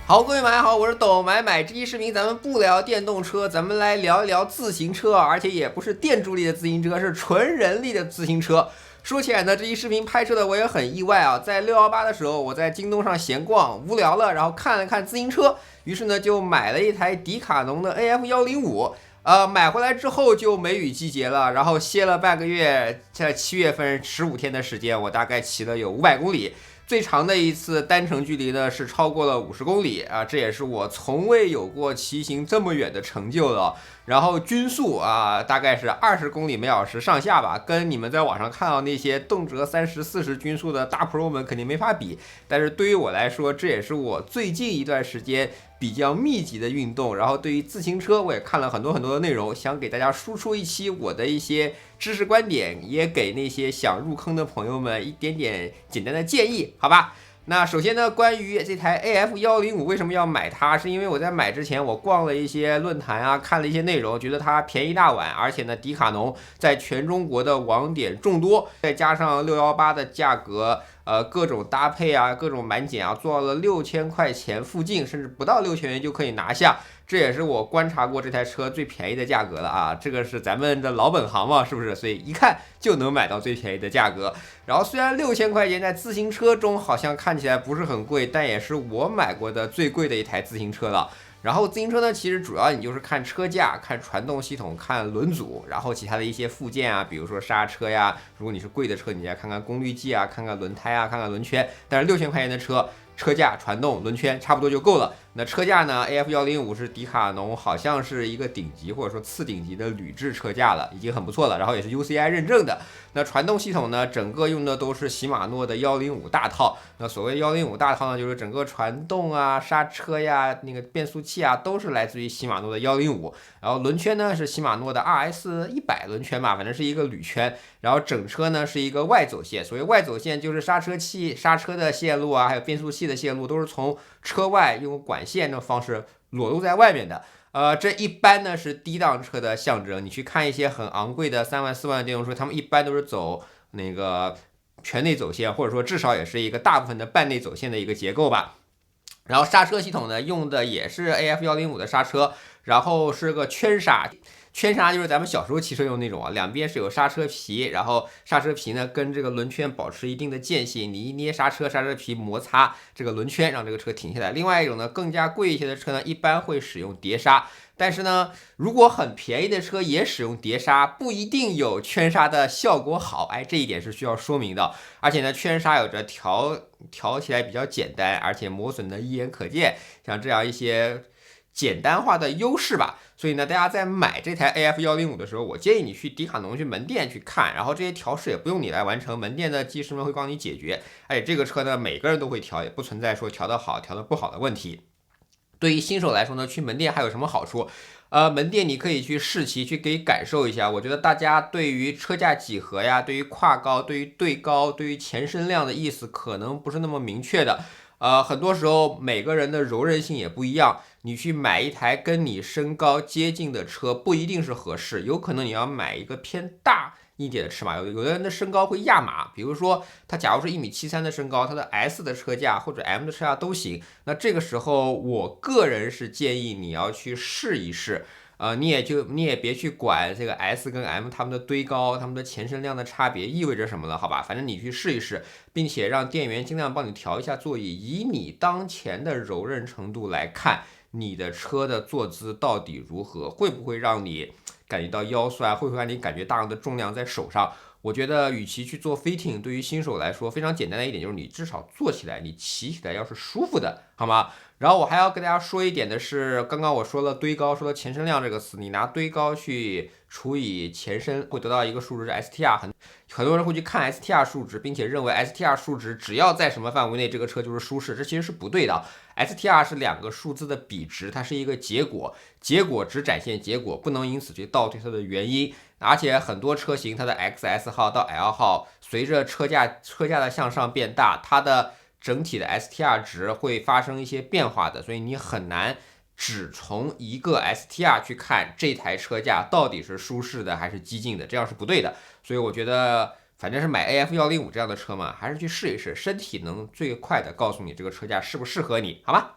好，各位买好，我是抖买。这期视频咱们不聊电动车，咱们来聊一聊自行车，而且也不是电助力的自行车，是纯人力的自行车。说起来呢，这期视频拍摄的我也很意外啊，在618的时候，我在京东上闲逛，无聊了，然后看了看自行车，于是呢就买了一台迪卡侬的 AF105。买回来之后就梅雨季节了，然后歇了半个月，在7月份15天的时间，我大概骑了有500公里。最长的一次单程距离呢是超过了50公里啊，这也是我从未有过骑行这么远的成就了。然后均速啊大概是20公里每小时上下吧，跟你们在网上看到那些动辄30、40均速的大 Pro 们肯定没法比。但是对于我来说，这也是我最近一段时间比较密集的运动。然后对于自行车，我也看了很多的内容，想给大家输出一期我的一些知识观点，也给那些想入坑的朋友们一点点简单的建议，好吧？那首先呢，关于这台 AF105为什么要买它，是因为我在买之前我逛了一些论坛啊，看了一些内容，觉得它便宜大碗，而且呢，迪卡侬在全中国的网点众多，再加上618的价格，各种搭配啊，各种满减啊，做到了6000块钱附近，甚至不到6000元就可以拿下。这也是我观察过这台车最便宜的价格了啊！这个是咱们的老本行嘛，是不是？所以一看就能买到最便宜的价格。然后虽然6000块钱在自行车中好像看起来不是很贵，但也是我买过的最贵的一台自行车了。然后自行车呢，其实主要你就是看车架、看传动系统、看轮组，然后其他的一些附件啊，比如说刹车呀，如果你是贵的车，你再看看功率计啊，看看轮胎啊，看看轮圈。但是6000块钱的车，车架、传动、轮圈差不多就够了。那车架呢 ？AF105是迪卡侬好像是一个顶级或者说次顶级的铝制车架了，已经很不错了。然后也是 UCI 认证的。那传动系统呢，整个用的都是禧玛诺的105大套。那所谓105大套呢，就是整个传动啊、刹车呀、那个变速器啊，都是来自于禧玛诺的105。然后轮圈呢是禧玛诺的 RS100轮圈吧，反正是一个铝圈。然后整车呢是一个外走线，所谓外走线就是刹车器、刹车的线路啊，还有变速器的线路都是从车外用管线的方式裸露在外面的。这一般呢是低档车的象征。你去看一些很昂贵的3万、4万的电动车，他们一般都是走那个全内走线，或者说至少也是一个大部分的半内走线的一个结构吧。然后刹车系统呢，用的也是 AF105的刹车，然后是个圈刹。圈刹就是咱们小时候骑车用那种啊，两边是有刹车皮，然后刹车皮呢跟这个轮圈保持一定的间隙，你一捏刹车，刹车皮摩擦这个轮圈，让这个车停下来。另外一种呢，更加贵一些的车呢，一般会使用碟刹，但是呢，如果很便宜的车也使用碟刹，不一定有圈刹的效果好，哎，这一点是需要说明的。而且呢，圈刹有着调起来比较简单，而且磨损的一眼可见，像这样一些简单化的优势吧。所以呢，大家在买这台 AF105的时候，我建议你去迪卡侬去门店去看，然后这些调试也不用你来完成，门店的技师们会帮你解决。而且这个车呢，每个人都会调，也不存在说调得好、调得不好的问题。对于新手来说呢，去门店还有什么好处？门店你可以去试骑，去给感受一下。我觉得大家对于车架几何呀，对于跨高、对于对高、对于前身量的意思可能不是那么明确的。很多时候每个人的柔韧性也不一样，你去买一台跟你身高接近的车不一定是合适，有可能你要买一个偏大一点的尺码，有的人的身高会压码，比如说他假如是1.73米的身高，他的 S 的车架或者 M 的车架都行，那这个时候我个人是建议你要去试一试。你也别去管这个 S 跟 M 它们的堆高、它们的前身量的差别意味着什么了，好吧？反正你去试一试，并且让店员尽量帮你调一下座椅，以你当前的柔韧程度来看，你的车的坐姿到底如何，会不会让你感觉到腰酸，会不会让你感觉大量的重量在手上？我觉得与其去做 fitting， 对于新手来说非常简单的一点就是你至少坐起来，你骑起来要是舒服的，好吗？然后我还要跟大家说一点的是，刚刚我说了堆高，说了前身量这个词，你拿堆高去除以前身，会得到一个数值是 STR，很多人会去看 STR 数值，并且认为 STR 数值只要在什么范围内，这个车就是舒适，这其实是不对的。STR 是两个数字的比值，它是一个结果，结果只展现结果，不能因此去倒推它的原因。而且很多车型它的 XS 号到 L 号，随着车架的向上变大，它的整体的 STR 值会发生一些变化的，所以你很难只从一个 STR 去看这台车架到底是舒适的还是激进的，这样是不对的。所以我觉得反正是买 AF105这样的车嘛，还是去试一试，身体能最快的告诉你这个车架适不适合你，好吗？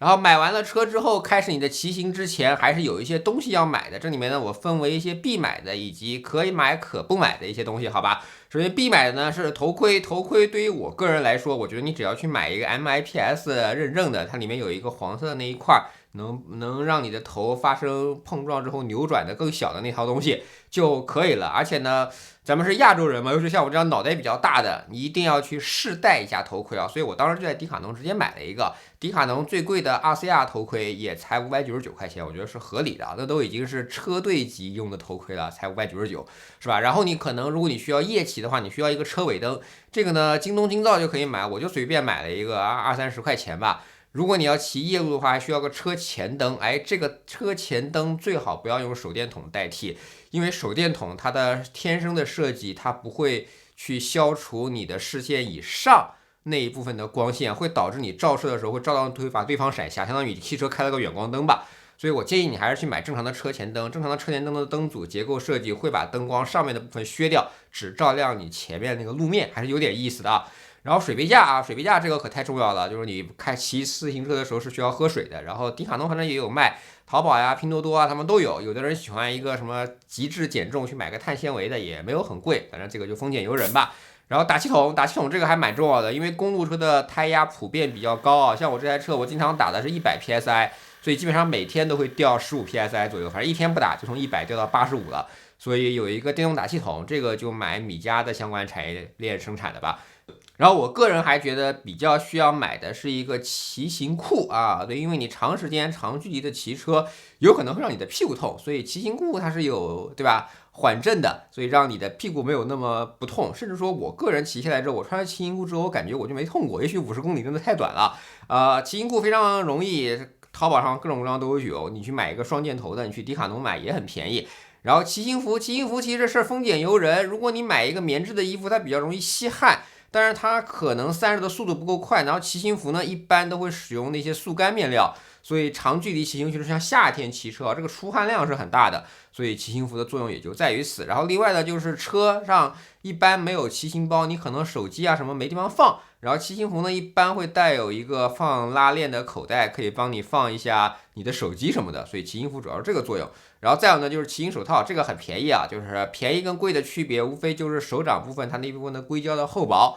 然后买完了车之后，开始你的骑行之前，还是有一些东西要买的。这里面呢，我分为一些必买的，以及可以买可不买的一些东西，好吧？首先必买的呢是头盔，头盔对于我个人来说，我觉得你只要去买一个 MIPS 认证的，它里面有一个黄色的那一块，能让你的头发生碰撞之后扭转的更小的那套东西就可以了。而且呢，咱们是亚洲人嘛，又是像我这样脑袋比较大的，你一定要去试戴一下头盔啊。所以我当时就在迪卡侬直接买了一个，迪卡侬最贵的 RCR 头盔也才599块钱，我觉得是合理的啊。那都已经是车队级用的头盔了，才599，是吧？然后你可能如果你需要夜骑的话，你需要一个车尾灯，这个呢京东京造就可以买，我就随便买了一个20-30块钱吧。如果你要骑夜路的话，还需要个车前灯。哎，这个车前灯最好不要用手电筒代替，因为手电筒它的天生的设计，它不会去消除你的视线以上那一部分的光线，会导致你照射的时候会照到把对方闪瞎，相当于你汽车开了个远光灯吧。所以我建议你还是去买正常的车前灯。正常的车前灯的灯组结构设计会把灯光上面的部分削掉，只照亮你前面那个路面，还是有点意思的啊。然后水杯架啊，水杯架这个可太重要了，就是你骑自行车的时候是需要喝水的。然后迪卡侬反正也有卖，淘宝呀、拼多多啊，他们都有。有的人喜欢一个什么极致减重，去买个碳纤维的，也没有很贵，反正这个就丰俭由人吧。然后打气筒，打气筒这个还蛮重要的，因为公路车的胎压普遍比较高啊，像我这台车，我经常打的是100 PSI，所以基本上每天都会掉15 PSI 左右，反正一天不打就从100掉到85了。所以有一个电动打气筒，这个就买米家的相关产业链生产的吧。然后我个人还觉得比较需要买的是一个骑行裤啊，对，因为你长时间长距离的骑车，有可能会让你的屁股痛，所以骑行裤它是有，对吧？缓震的，所以让你的屁股没有那么不痛，甚至说我个人骑下来之后，我穿上骑行裤之后，我感觉我就没痛过，也许50公里真的太短了。骑行裤非常容易，淘宝上各种各样都有，你去买一个双箭头的，你去迪卡侬买也很便宜。然后骑行服，骑行服其实这事儿丰俭由人，如果你买一个棉质的衣服，它比较容易吸汗。但是它可能散热的速度不够快，然后骑行服呢一般都会使用那些速干面料，所以长距离骑行，就是像夏天骑车，这个出汗量是很大的，所以骑行服的作用也就在于此。然后另外呢，就是车上一般没有骑行包，你可能手机啊什么没地方放，然后骑行服呢一般会带有一个放拉链的口袋，可以帮你放一下你的手机什么的，所以骑行服主要是这个作用。然后再有呢，就是骑行手套，这个很便宜啊，就是便宜跟贵的区别，无非就是手掌部分它那部分的硅胶的厚薄，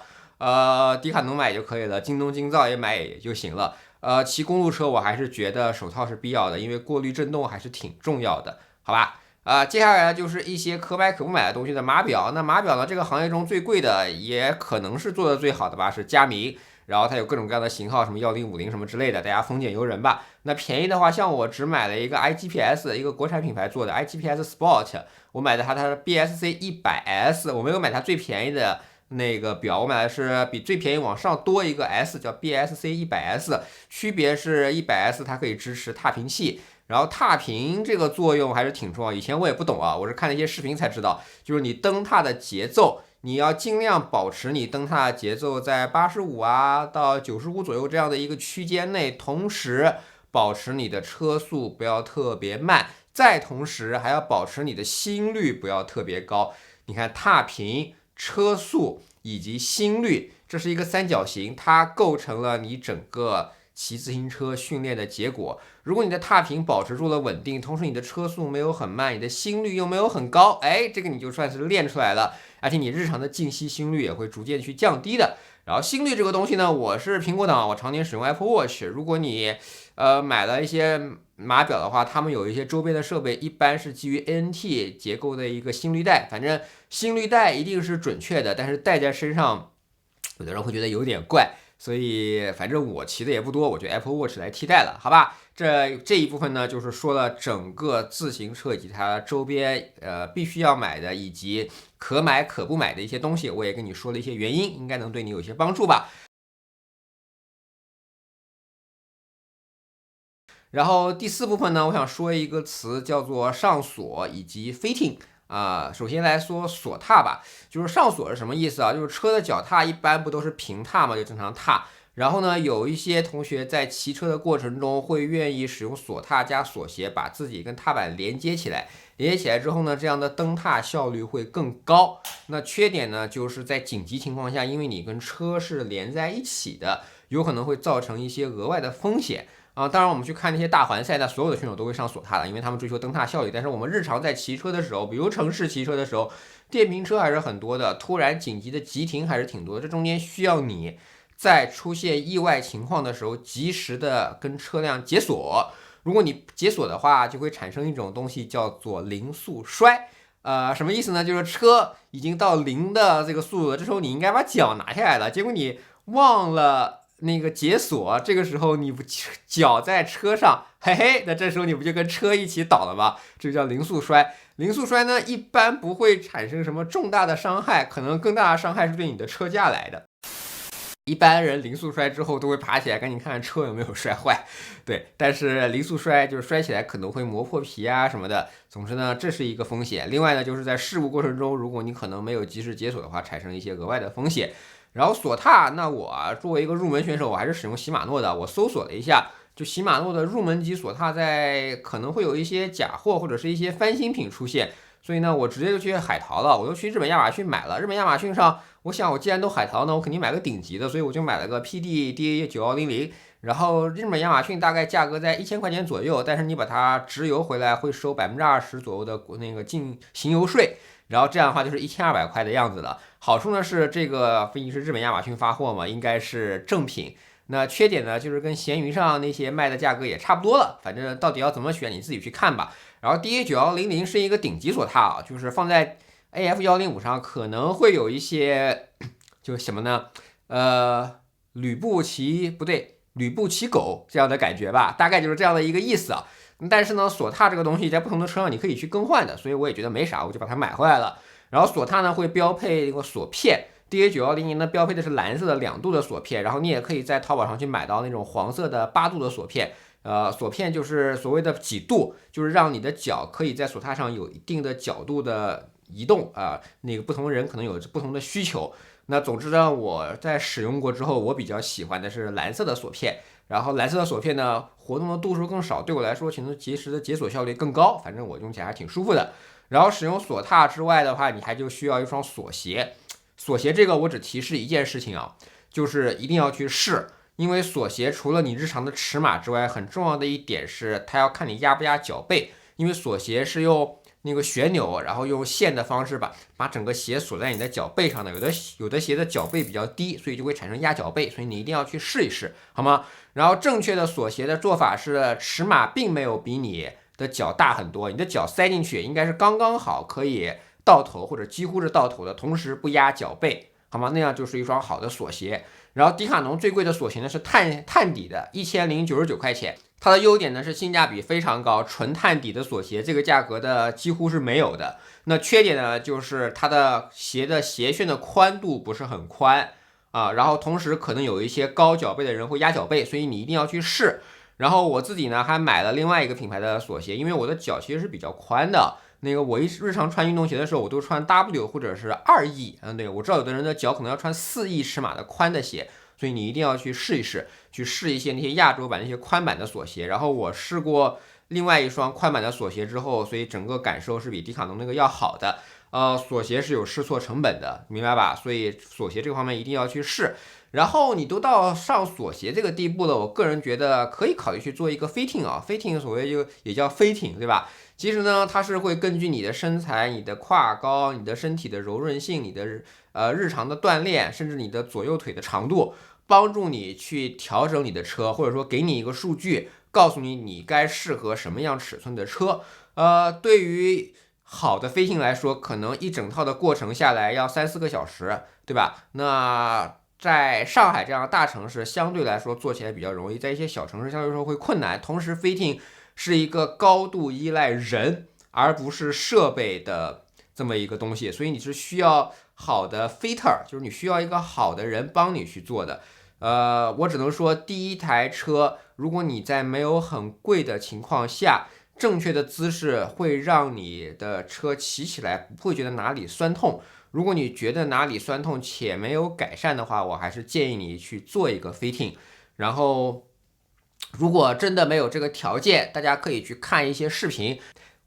迪卡侬买就可以了，京东京造也买也就行了。骑公路车我还是觉得手套是必要的，因为过滤震动还是挺重要的，好吧？接下来就是一些可买可不买的东西的码表。那码表呢，这个行业中最贵的，也可能是做的最好的吧，是佳明。然后它有各种各样的型号，什么1050什么之类的，大家丰俭由人吧。那便宜的话，像我只买了一个 IGPS， 一个国产品牌做的 IGPS Sport， 我买的它是 BSC 100S， 我没有买它最便宜的那个表，我买的是比最便宜往上多一个 S， 叫 BSC 100S， 区别是 100S 它可以支持踏频器。然后踏频这个作用还是挺重要，以前我也不懂啊，我是看了一些视频才知道，就是你蹬踏的节奏，你要尽量保持你蹬踏的节奏在85到95左右这样的一个区间内，同时保持你的车速不要特别慢，再同时还要保持你的心率不要特别高。你看踏频、车速以及心率，这是一个三角形，它构成了你整个骑自行车训练的结果。如果你的踏频保持住了稳定，同时你的车速没有很慢，你的心率又没有很高，哎，这个你就算是练出来了，而且你日常的静息心率也会逐渐去降低的。然后心率这个东西呢，我是苹果党，我常年使用 Apple Watch。如果你买了一些码表的话，他们有一些周边的设备，一般是基于 ANT 结构的一个心率带，反正心率带一定是准确的，但是戴在身上，有的人会觉得有点怪。所以反正我骑的也不多，我就 Apple Watch 来替代了，好吧？这一部分呢，就是说了整个自行车以及它周边必须要买的，以及可买可不买的一些东西，我也跟你说了一些原因，应该能对你有些帮助吧。然后第4部分呢，我想说一个词叫做上锁以及 fitting。首先来说锁踏吧，就是上锁是什么意思啊？就是车的脚踏一般不都是平踏嘛，就正常踏。然后呢，有一些同学在骑车的过程中会愿意使用锁踏加锁鞋，把自己跟踏板连接起来。连接起来之后呢，这样的蹬踏效率会更高。那缺点呢，就是在紧急情况下，因为你跟车是连在一起的，有可能会造成一些额外的风险。当然我们去看那些大环赛，那所有的选手都会上锁踏的，因为他们追求蹬踏效率。但是我们日常在骑车的时候，比如城市骑车的时候，电瓶车还是很多的，突然紧急的急停还是挺多的，这中间需要你在出现意外情况的时候，及时的跟车辆解锁。如果你解锁的话，就会产生一种东西叫做零速摔。什么意思呢？就是车已经到零的这个速度了，这时候你应该把脚拿下来了，结果你忘了那个解锁，这个时候你不脚在车上，嘿嘿，那这时候你不就跟车一起倒了吗？这就叫零速摔。零速摔呢，一般不会产生什么重大的伤害，可能更大的伤害是对你的车架来的。一般人零速摔之后都会爬起来赶紧看看车有没有摔坏，对，但是零速摔就是摔起来可能会磨破皮啊什么的，总之呢这是一个风险。另外呢就是在事故过程中，如果你可能没有及时解锁的话，产生一些额外的风险。然后锁踏，那我作为一个入门选手，我还是使用禧玛诺的。我搜索了一下，就禧玛诺的入门级锁踏在可能会有一些假货或者是一些翻新品出现，所以呢我直接就去海淘了，我就去日本亚马逊买了。日本亚马逊上我想我既然都海淘呢，我肯定买个顶级的，所以我就买了个 PD-DA9100，然后日本亚马逊大概价格在1000块钱左右，但是你把它直邮回来会收20%左右的那个行邮税，然后这样的话就是1200块的样子了。好处呢是这个毕竟是日本亚马逊发货嘛，应该是正品。那缺点呢就是跟闲鱼上那些卖的价格也差不多了，反正到底要怎么选你自己去看吧。然后 DA9100是一个顶级锁踏啊，就是放在AF105上可能会有一些，就什么呢？吕布骑狗这样的感觉吧，大概就是这样的一个意思啊。但是呢，锁踏这个东西在不同的车上你可以去更换的，所以我也觉得没啥，我就把它买回来了。然后锁踏呢会标配一个锁片，DA9100呢标配的是蓝色的2度的锁片，然后你也可以在淘宝上去买到那种黄色的8度的锁片。锁片就是所谓的几度，就是让你的脚可以在锁踏上有一定的角度的移动啊。那个不同人可能有不同的需求。那总之呢，我在使用过之后，我比较喜欢的是蓝色的锁片。然后蓝色的锁片呢，活动的度数更少，对我来说，其实及时的解锁效率更高。反正我用起来还挺舒服的。然后使用锁踏之外的话，你还就需要一双锁鞋。锁鞋这个我只提示一件事情啊，就是一定要去试。因为锁鞋除了你日常的尺码之外，很重要的一点是它要看你压不压脚背，因为锁鞋是用那个旋钮，然后用线的方式把整个鞋锁在你的脚背上的。有的鞋的脚背比较低，所以就会产生压脚背，所以你一定要去试一试，好吗？然后正确的锁鞋的做法是，尺码并没有比你的脚大很多，你的脚塞进去应该是刚刚好可以到头或者几乎是到头的，同时不压脚背，好吗？那样就是一双好的锁鞋。然后迪卡侬最贵的锁鞋呢是碳底的，1099块钱。它的优点呢是性价比非常高，纯碳底的锁鞋这个价格的几乎是没有的。那缺点呢就是它的鞋楦的宽度不是很宽啊，然后同时可能有一些高脚背的人会压脚背，所以你一定要去试。然后我自己呢还买了另外一个品牌的锁鞋，因为我的脚其实是比较宽的。那个我日常穿运动鞋的时候，我都穿 W 或者是2E，对，我知道有的人的脚可能要穿4E 尺码的宽的鞋，所以你一定要去试一试，去试一些那些亚洲版那些宽版的锁鞋。然后我试过另外一双宽版的锁鞋之后，所以整个感受是比迪卡侬那个要好的。锁鞋是有试错成本的，明白吧？所以锁鞋这个方面一定要去试。然后你都到上锁鞋这个地步了，我个人觉得可以考虑去做一个fitting啊，fitting所谓就也叫飞挺，对吧？其实呢，它是会根据你的身材、你的胯高、你的身体的柔韧性、你的日常的锻炼，甚至你的左右腿的长度，帮助你去调整你的车，或者说给你一个数据，告诉你你该适合什么样尺寸的车。对于好的飞行来说，可能一整套的过程下来要3-4个小时，对吧？那在上海这样的大城市，相对来说做起来比较容易，在一些小城市相对来说会困难。同时，飞行是一个高度依赖人而不是设备的这么一个东西，所以你是需要好的 fitter， 就是你需要一个好的人帮你去做的。我只能说第一台车，如果你在没有很贵的情况下，正确的姿势会让你的车骑起来不会觉得哪里酸痛。如果你觉得哪里酸痛且没有改善的话，我还是建议你去做一个 fitting。然后如果真的没有这个条件，大家可以去看一些视频。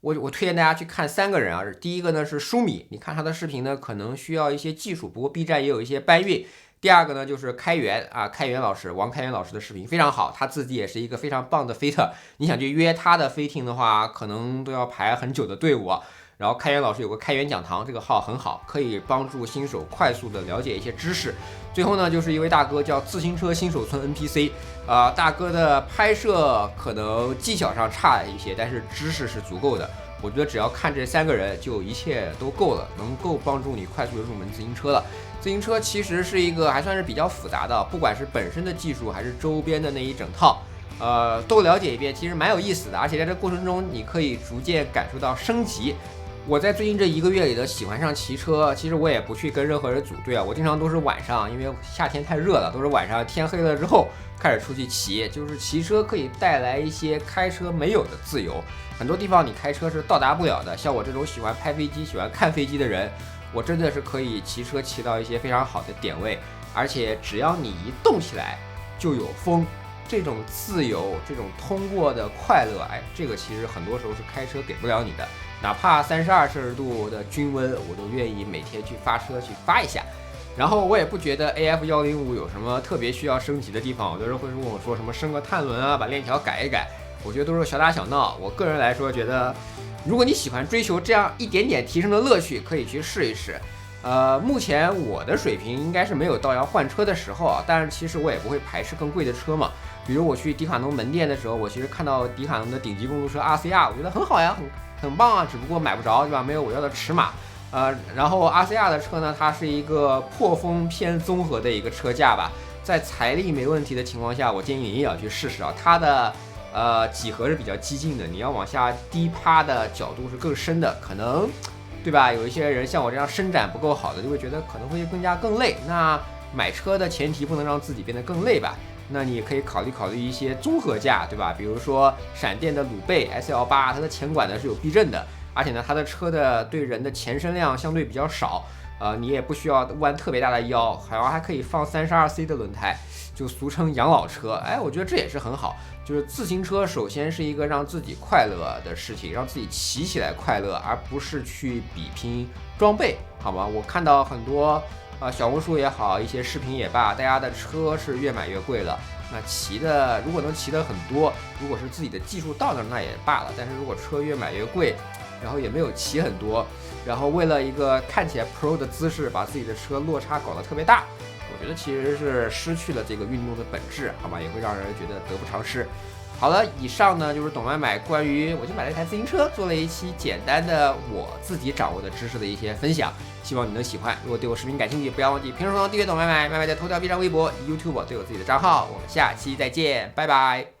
我推荐大家去看3个人啊，第一个呢是舒米，你看他的视频呢可能需要一些技术，不过 B 站也有一些搬运。第二个呢就是开源啊，开源老师王开源老师的视频非常好，他自己也是一个非常棒的飞特，你想去约他的飞艇的话，可能都要排很久的队伍啊。然后开源老师有个开源讲堂，这个号很好，可以帮助新手快速的了解一些知识。最后呢，就是一位大哥叫自行车新手村 NPC，大哥的拍摄可能技巧上差一些，但是知识是足够的。我觉得只要看这3个人，就一切都够了，能够帮助你快速的入门自行车了。自行车其实是一个还算是比较复杂的，不管是本身的技术还是周边的那一整套，都了解一遍，其实蛮有意思的。而且在这过程中，你可以逐渐感受到升级。我在最近这1个月里的喜欢上骑车，其实我也不去跟任何人组队啊，我经常都是晚上，因为夏天太热了，都是晚上天黑了之后开始出去骑。就是骑车可以带来一些开车没有的自由，很多地方你开车是到达不了的。像我这种喜欢拍飞机、喜欢看飞机的人，我真的是可以骑车骑到一些非常好的点位，而且只要你一动起来就有风。这种自由，这种通过的快乐，这个其实很多时候是开车给不了你的。哪怕32摄氏度的均温，我都愿意每天去发车去发一下。然后我也不觉得 AF105有什么特别需要升级的地方，有的人会问我说什么升个碳轮啊，把链条改一改，我觉得都是小打小闹。我个人来说觉得，如果你喜欢追求这样一点点提升的乐趣，可以去试一试。目前我的水平应该是没有到要换车的时候啊，但是其实我也不会排斥更贵的车嘛。比如我去迪卡侬门店的时候，我其实看到迪卡侬的顶级公路车 RCR， 我觉得很好呀，很棒啊，只不过买不着，对吧？没有我要的尺码。然后 RCR 的车呢，它是一个破风偏综合的一个车架吧，在财力没问题的情况下，我建议你也要去试试啊。它的几何是比较激进的，你要往下低趴的角度是更深的，可能对吧？有一些人像我这样伸展不够好的，就会觉得可能会更累。那买车的前提不能让自己变得更累吧？那你也可以考虑一些综合架，对吧？比如说闪电的鲁贝 SL8，它的前管呢是有避震的，而且呢它的车的对人的前身量相对比较少，你也不需要弯特别大的腰，还可以放32C 的轮胎，就俗称养老车。我觉得这也是很好。就是自行车首先是一个让自己快乐的事情，让自己骑起来快乐，而不是去比拼装备，好吗？我看到很多小红书也好，一些视频也罢，大家的车是越买越贵了。那骑的如果能骑得很多，如果是自己的技术到那也罢了。但是如果车越买越贵，然后也没有骑很多，然后为了一个看起来 pro 的姿势，把自己的车落差搞得特别大，我觉得其实是失去了这个运动的本质，好吧？也会让人觉得得不偿失。好了，以上呢就是懂买买关于我就买了一台自行车，做了一期简单的我自己掌握的知识的一些分享，希望你能喜欢。如果对我视频感兴趣，不要忘记评论中订阅懂买买，买买在头条、B 站、微博、YouTube 都有自己的账号。我们下期再见，拜拜。